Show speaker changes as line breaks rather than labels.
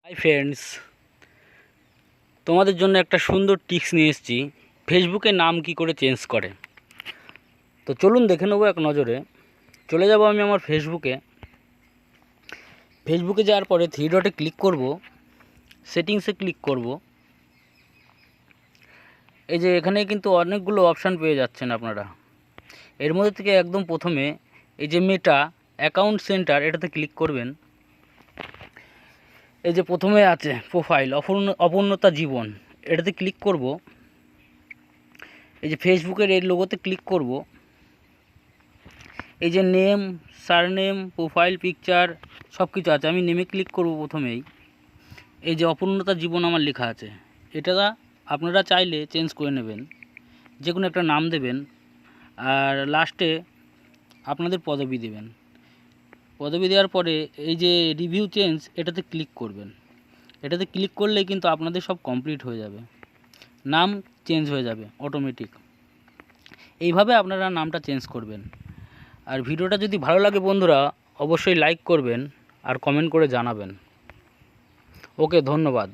Hi friends, তোমাদের জন্য একটা সুন্দর টিপস নিয়ে এসেছি। ফেসবুকে নাম কি করে চেঞ্জ করে। তো চলুন দেখে নেবো এক নজরে। চলে যাব আমি আমার ফেসবুকে যাওয়ার পরে থ্রি ডটে ক্লিক করব, সেটিংসে ক্লিক করব। এই যে এখানে কিন্তু অনেকগুলো অপশান পেয়ে যাচ্ছেন আপনারা। এর মধ্যে থেকে একদম প্রথমে এই যে মেটা অ্যাকাউন্ট সেন্টার, এটাতে ক্লিক করবেন। এই যে প্রথমে আছে প্রোফাইল অপূর্ণতা জীবন, এটাতে ক্লিক করব। এই যে ফেসবুকের এই লোগোতে ক্লিক করব। এই যে নেম, সারনেম, প্রোফাইল পিকচার সব কিছু আছে। আমি নেমে ক্লিক করব প্রথমেই। এই যে অপূর্ণতা জীবন আমার লেখা আছে, এটা আপনারা চাইলে চেঞ্জ করে নেবেন, যে কোনো একটা নাম দেবেন। আর লাস্টে আপনাদের পদবি দেবেন। পদবি দেওয়ার পরে এই যে রিভিউ চেঞ্জ, এটাতে ক্লিক করবেন। এটাতে ক্লিক করলেই কিন্তু আপনাদের সব কমপ্লিট হয়ে যাবে, নাম চেঞ্জ হয়ে যাবে অটোমেটিক। এইভাবে আপনারা নামটা চেঞ্জ করবেন। আর ভিডিওটা যদি ভালো লাগে বন্ধুরা, অবশ্যই লাইক করবেন আর কমেন্ট করে জানাবেন। ওকে, ধন্যবাদ।